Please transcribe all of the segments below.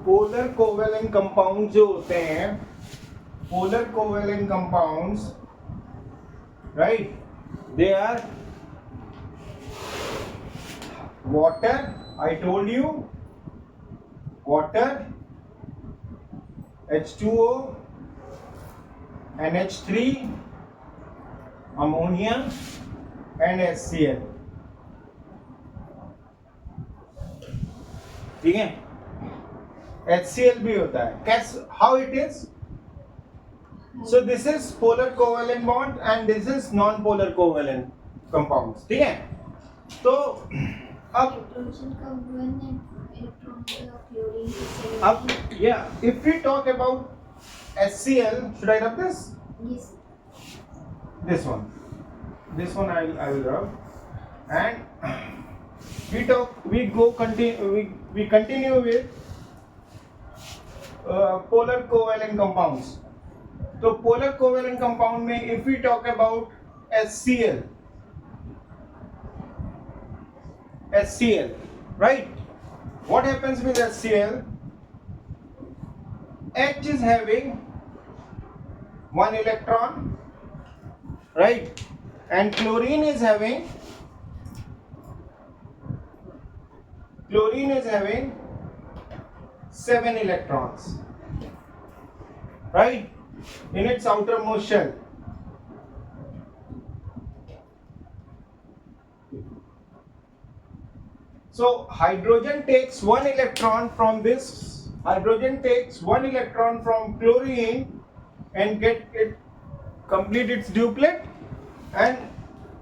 Polar covalent compound जो होते हैं, polar covalent compounds, right, they are water, I told you, water, H2O, NH3, ammonia and HCl. ठीक है, HCl भी होता है. कैसे, how it is? So this is polar covalent bond and this is non-polar covalent compounds. ठीक है, तो अब yeah, if we talk about HCl, should I rub this? Yes. This one I will rub, and we continue with polar covalent compounds. So polar covalent compound में if we talk about HCl, right? What happens with HCl? H is having one electron, right? And chlorine is having seven electrons, right, in its outermost shell. So hydrogen takes one electron from chlorine and complete its duplet, and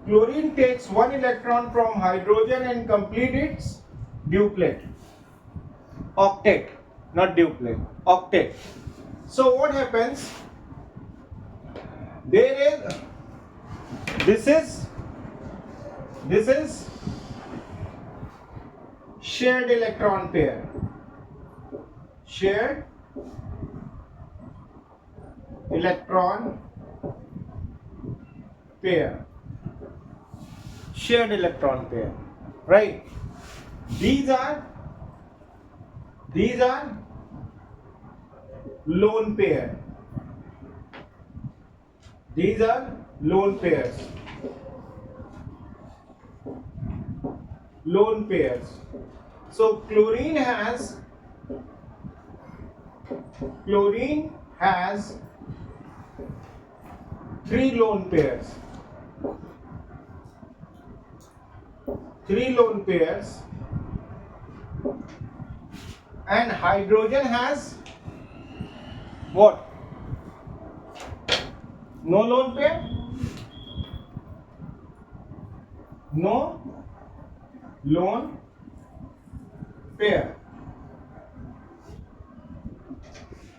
chlorine takes one electron from hydrogen and complete its duplet, octet, not duplet, octet. So what happens? This is shared electron pair, shared electron pair, right? These are lone pair. These are lone pairs. So chlorine has three lone pairs. And hydrogen has what? No lone pair? No lone pair.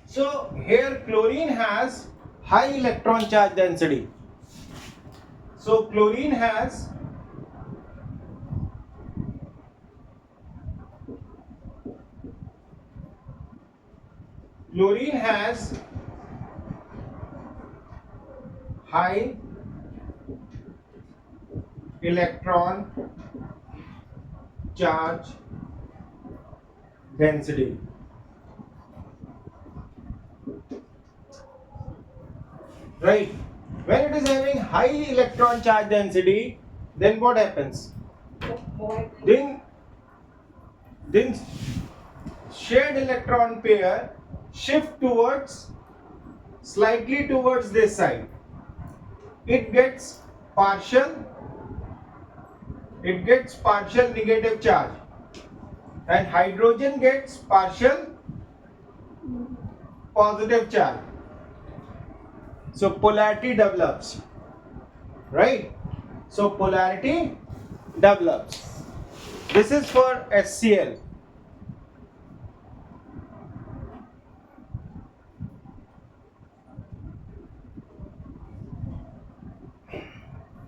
So here chlorine has high electron charge density. So chlorine has high electron charge density. Right? When it is having high electron charge density, then what happens? Then shared electron pair shift slightly towards this side. It gets partial negative charge, and hydrogen gets partial positive charge. So polarity develops, right? So polarity develops. This is for HCl.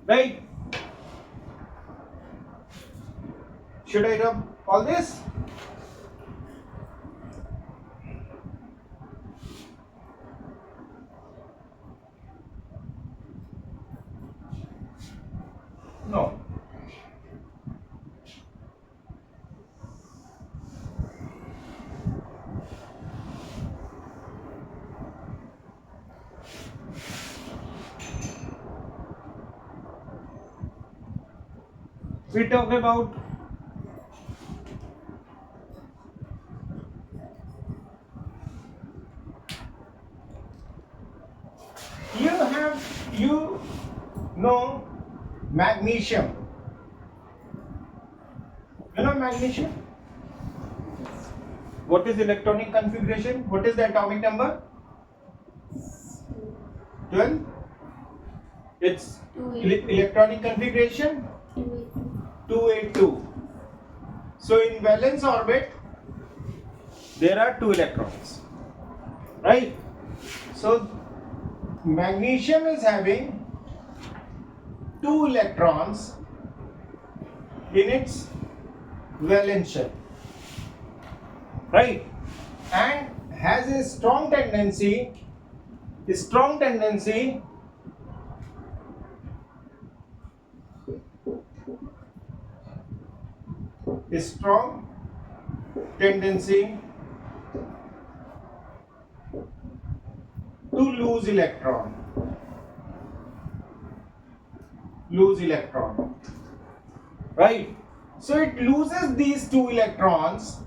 Right? Should I rub all this? No. we talk about you know magnesium. You know magnesium? What is electronic configuration? What is the atomic number? 12. Its electronic configuration 282. So in valence orbit there are 2 electrons, right? So magnesium is having 2 electrons in its valence shell, right? And has a strong tendency to lose electron, right? So it loses these 2 electrons.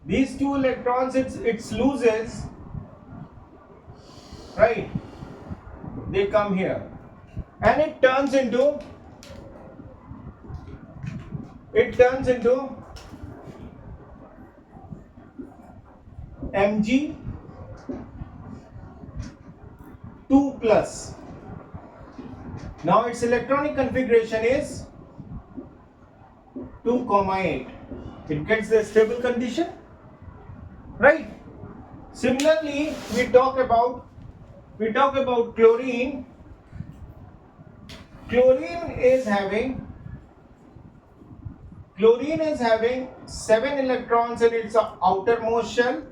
These 2 electrons it loses, right? They come here and it turns into Mg2 plus. Now its electronic configuration is 2,8. It gets the stable condition, right? Similarly, we talk about chlorine. Chlorine is having 7 electrons in its outermost shell.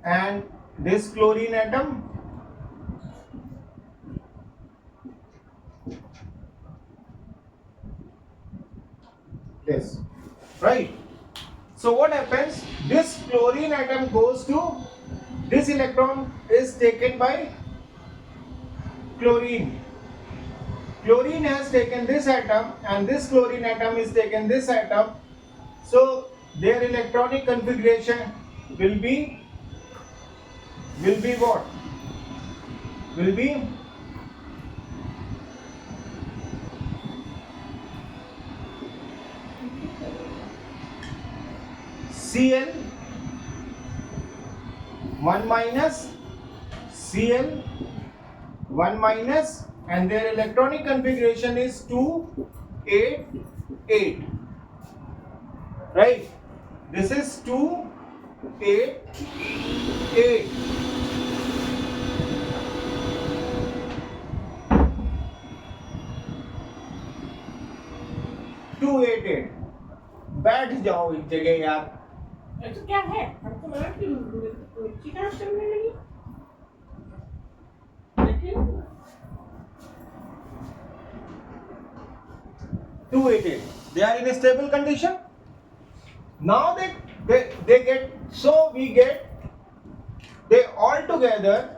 And this chlorine atom this, right? So what happens? This chlorine atom goes to, this electron is taken by chlorine. Chlorine has taken this atom and this chlorine atom is taken this atom. So their electronic configuration will be what? Will be Cl 1 minus, Cl 1 minus, and their electronic configuration is 288, right? This is 288. बैठ जाओ एक जगह यार। तो क्या है? हमको लगा कि चिकन चलने लगी, लेकिन 288. They are in a stable condition. Now they get, so we get they all together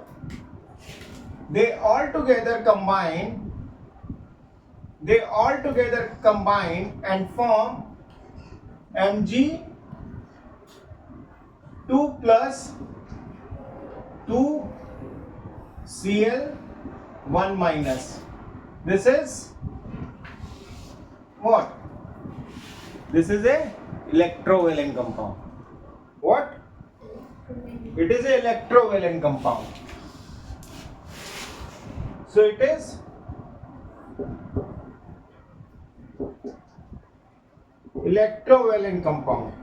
combine and form Mg2 plus 2Cl1 minus. This is what? This is a electrovalent compound. What? It is a electrovalent compound. So it is electrovalent compound.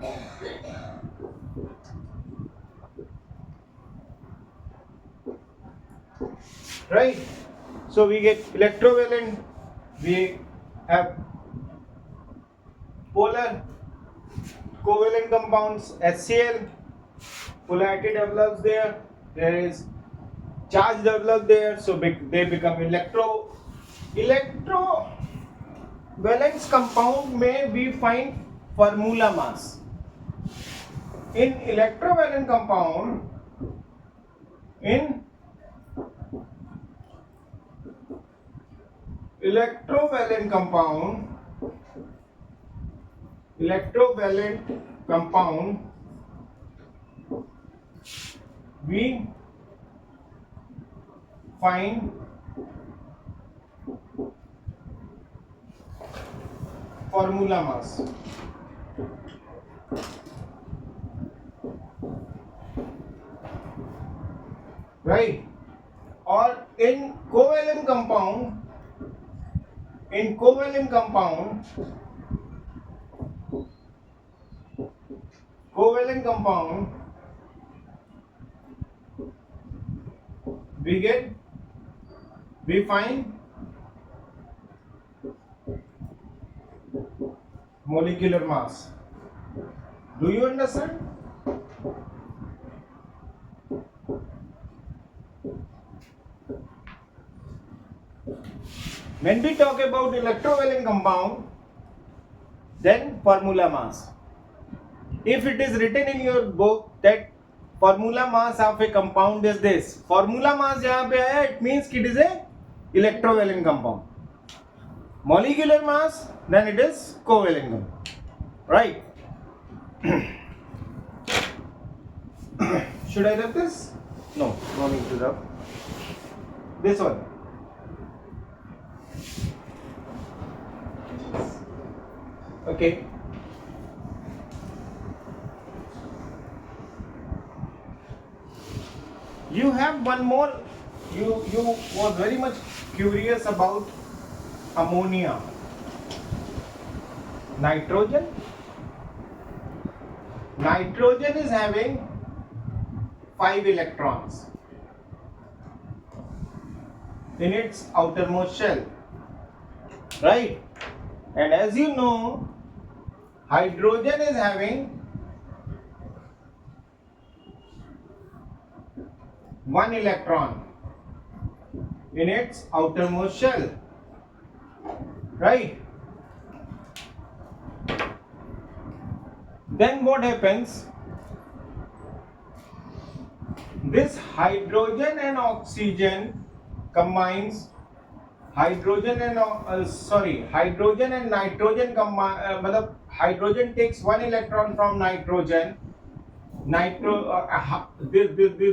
Right? So we get electrovalent, we have polar covalent compounds, HCl, polarity develops there, there is charge developed there, so they become electrovalence compound. May we find formula mass. in electrovalent compound, in electrovalent compound, we find formula mass. Right? Or in covalent compound, we find molecular mass. Do you understand? When we talk about electrovalent compound, then formula mass. If it is written in your book that formula mass of a compound is this, formula mass जहाँ पे आया, it means it is a electrovalent compound. Molecular mass, then it is covalent compound. Right? Should I rub this? No need to rub. This one. Okay. You have one more. You was very much curious about ammonia. Nitrogen is having 5 electrons in its outermost shell, right? And as you know, hydrogen is having 1 electron in its outermost shell, right? Then what happens? This hydrogen and oxygen combines. Hydrogen and nitrogen combine. Hydrogen takes 1 electron from nitrogen.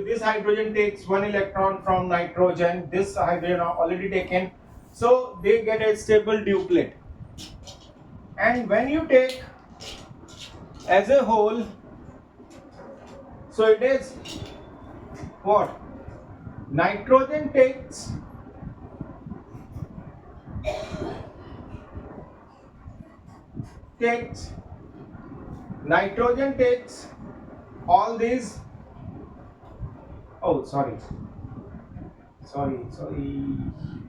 This hydrogen takes 1 electron from nitrogen. This hydrogen already taken. So they get a stable duplet. And when you take as a whole, so it is what? Nitrogen takes all these. Oh, sorry. I made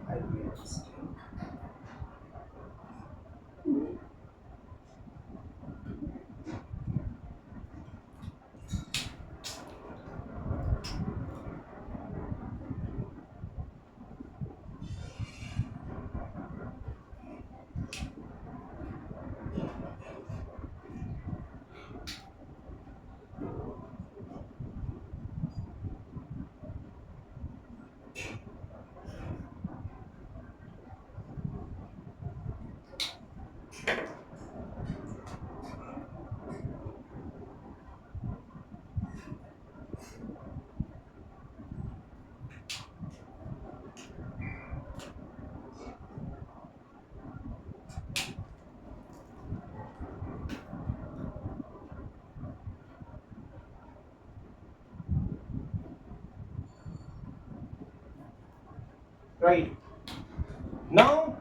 a mistake. Right. Now,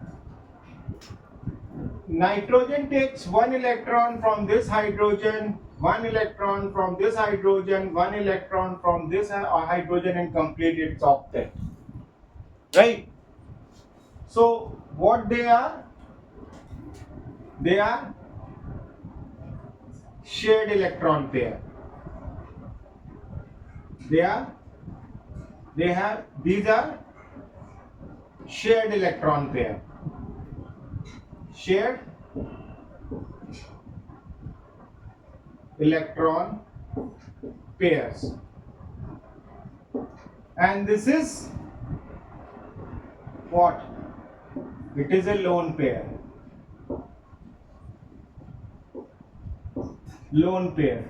nitrogen takes 1 electron from this hydrogen, 1 electron from this hydrogen, 1 electron from this hydrogen, and complete its octet. Right? So, what they are? They are shared electron pair. These are shared electron pair. Shared electron pairs, and this is what? It is a lone pair. Lone pair.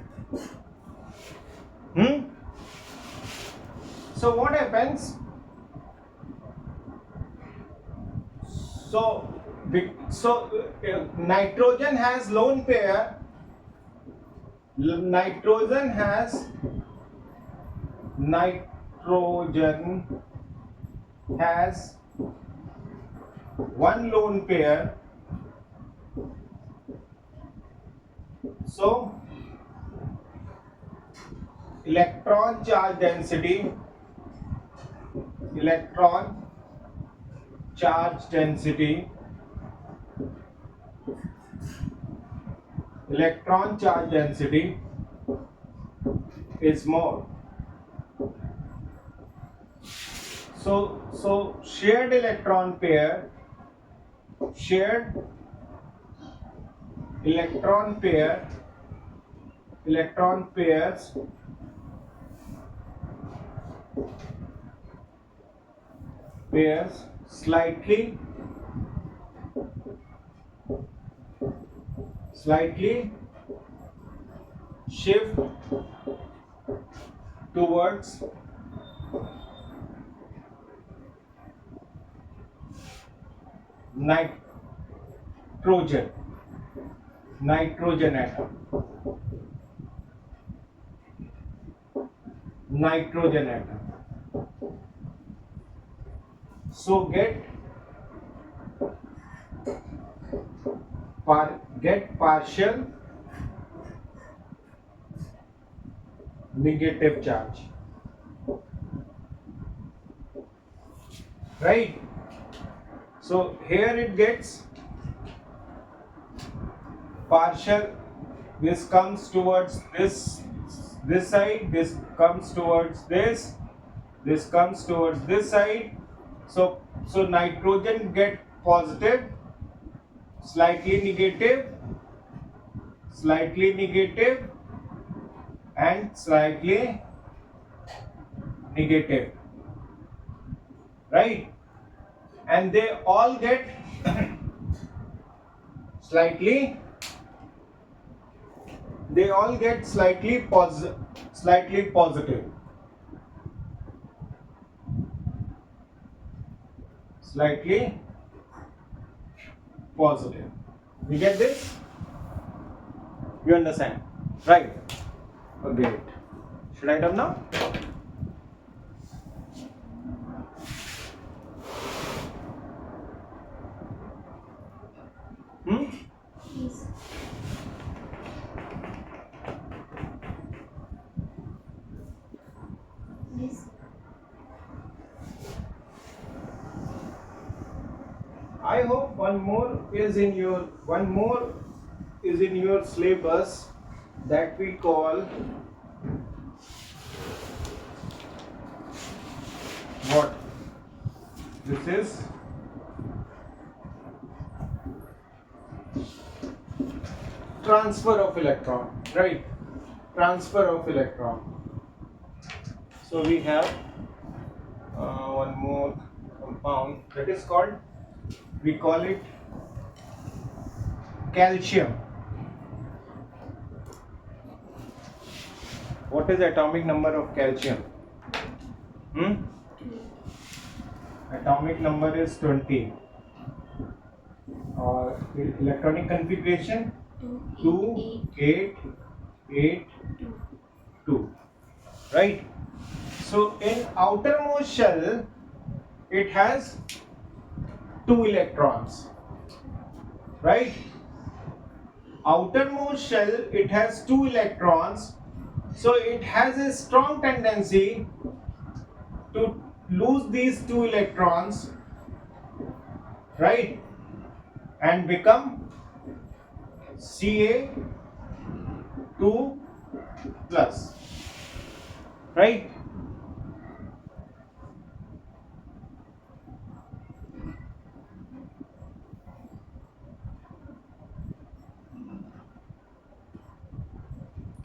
So what happens? So nitrogen has lone pair. Nitrogen has one lone pair. So electron charge density is more. So shared electron pairs slightly shift towards nitrogen atom. So get partial negative charge, right? So here it gets partial. This comes towards this side, this comes towards this comes towards this side. So nitrogen get positive, slightly negative, and slightly negative, right? And they all get slightly positive. You get this? You understand? Right. Okay. Should I come now? Yes. Yes. I hope one more is in your syllabus, that we call what? This is transfer of electron, right? Transfer of electron. So we have one more compound that is called, we call it calcium. What is atomic number of calcium? Atomic number is 20. Electronic configuration 2882, right? So in outermost shell it has 2 electrons, right? Outermost shell it has 2 electrons, so it has a strong tendency to lose these 2 electrons, right, and become Ca2 plus, right?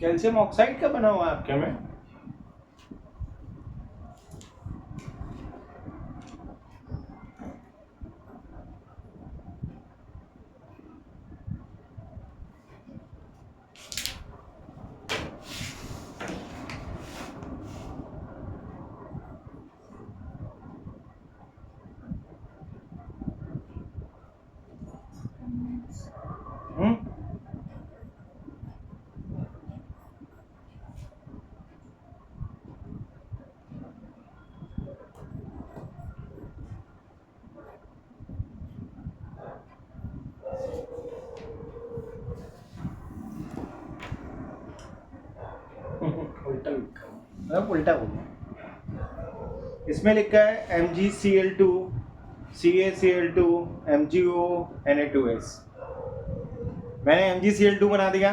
Calcium oxide का बना हुआ है आपके में? मतलब उल्टा बोलो। इसमें लिखा है MgCl2 CaCl2 MgO Na2S। मैंने MgCl2 बना दिया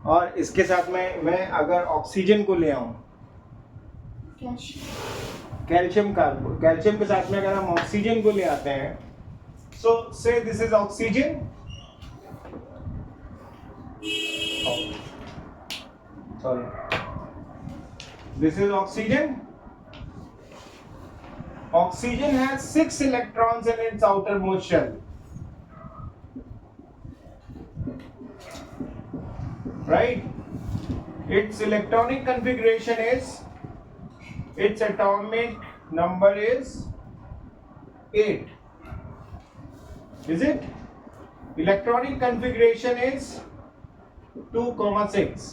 और इसके साथ में मैं अगर ऑक्सीजन को ले आऊं, कैल्शियम के साथ में अगर हम ऑक्सीजन को ले आते हैं, सो से this is oxygen, sorry, this is oxygen. Oxygen has 6 electrons in its outermost shell. Right? Its electronic configuration is, its atomic number is 8. Is it? Electronic configuration is 2,6.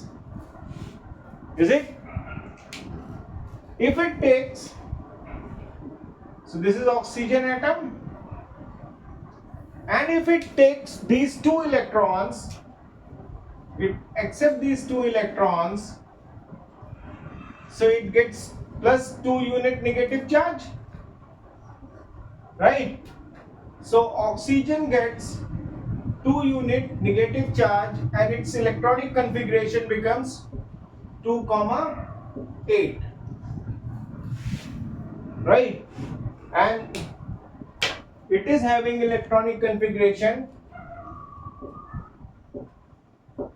Is it? If it takes, so this is oxygen atom, and if it takes these 2 electrons, it accepts these 2 electrons, so it gets plus 2 unit negative charge, right? So oxygen gets 2 unit negative charge and its electronic configuration becomes 2,8, right? And it is having electronic configuration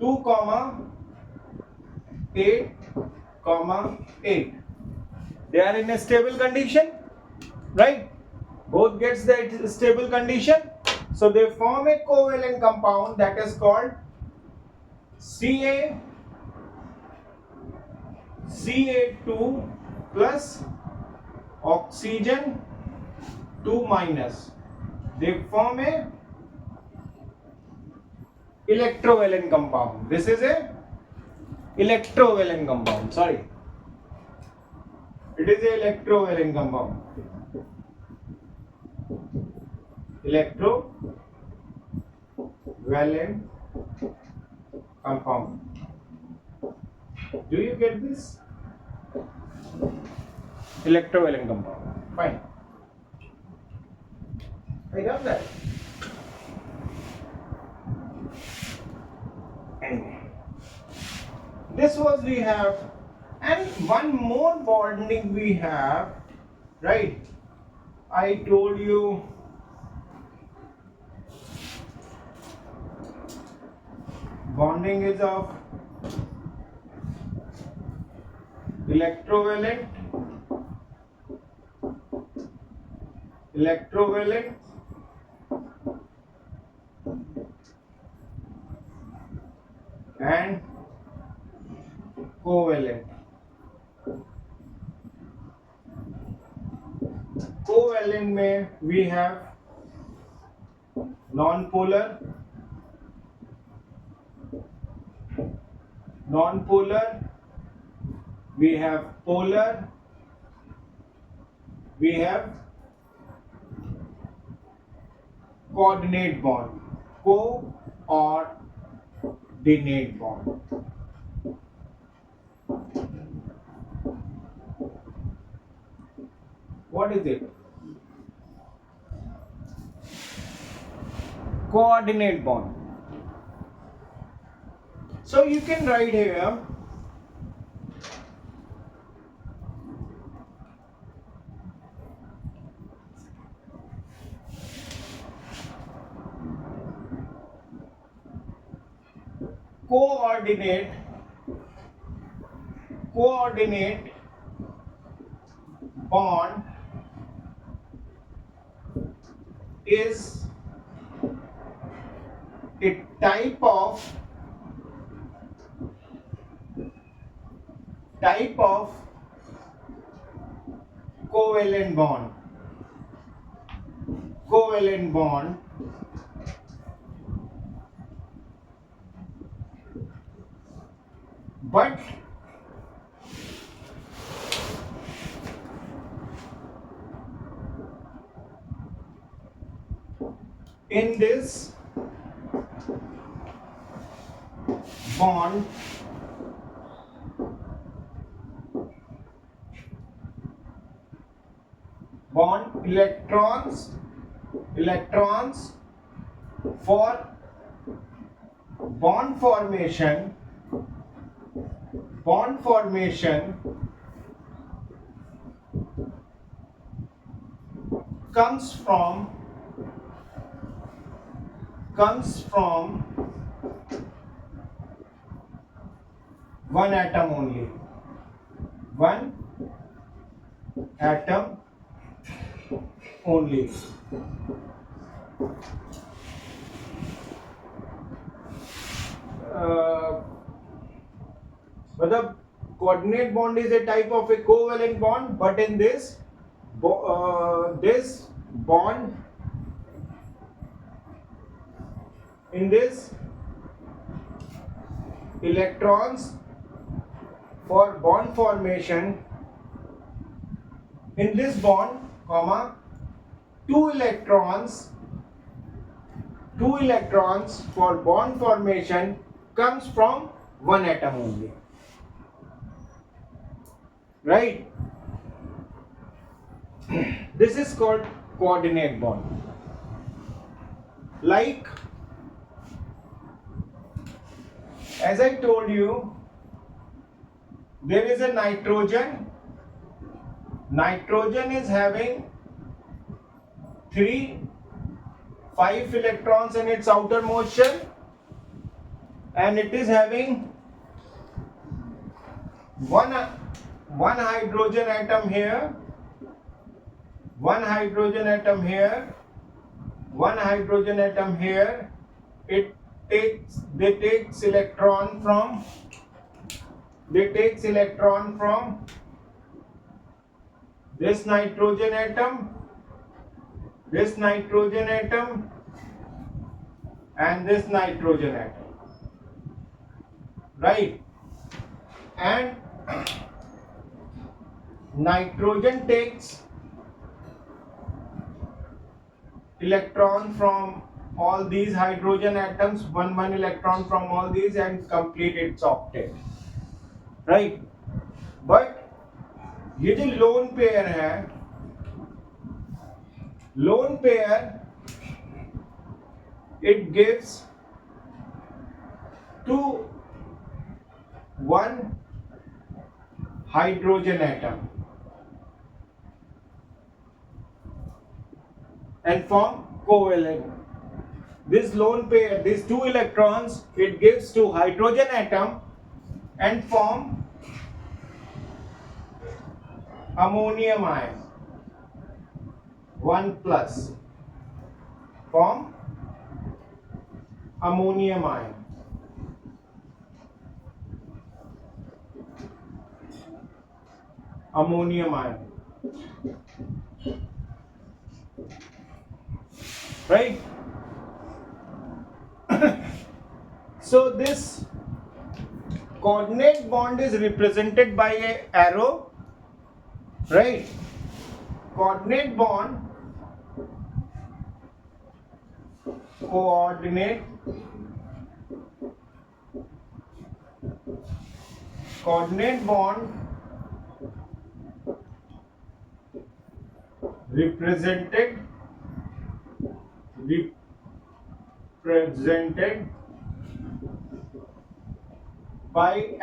2,8,8. They are in a stable condition, right? Both gets the stable condition, so they form a covalent compound that is called Ca2 plus oxygen 2 minus. They form a electrovalent compound. This is a electrovalent compound. Sorry, it is a electrovalent compound. Electrovalent compound. Do you get this? Electrovalent compound. Fine. I got that. Anyway, this was we have, and one more bonding we have, right? I told you bonding is of electrovalent and covalent. Covalent में we have non-polar, we have polar, we have coordinate bond, coordinate bond. What is it? Coordinate bond. So you can write here coordinate bond is a type of covalent bond but in this bond bond electrons for bond formation comes from one atom only. One atom only. मतलब coordinate bond is a type of a covalent bond, but in this bond, in this electrons for bond formation, in this bond, two electrons for bond formation comes from one atom only, right? This is called coordinate bond. Like, as I told you, there is a nitrogen. Nitrogen is having 5 electrons in its outermost shell, and it is having one hydrogen atom here, one hydrogen atom here, one hydrogen atom here. They takes electron from this nitrogen atom, this nitrogen atom, and this nitrogen atom, right? And nitrogen takes electron from all these hydrogen atoms, one electron from all these, and complete its octet, right? But ये जो lone pair है, lone pair, it gives to one hydrogen atom and form covalent. This lone pair, these two electrons, it gives to hydrogen atom and form ammonium ion, 1 plus, form ammonium ion. Ammonium ion, right? So this coordinate bond is represented by a arrow, right? Coordinate bond, coordinate bond represented by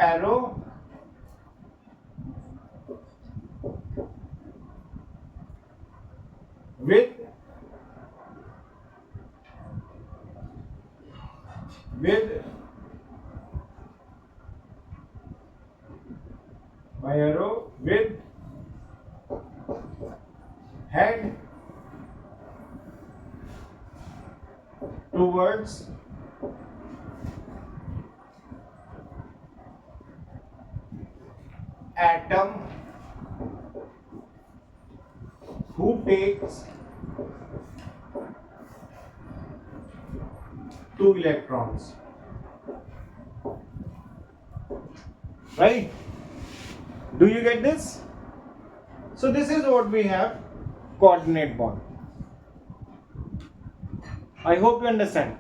arrow with head towards atom who takes 2 electrons, right? Do you get this? So this is what we have, coordinate bond. I hope you understand.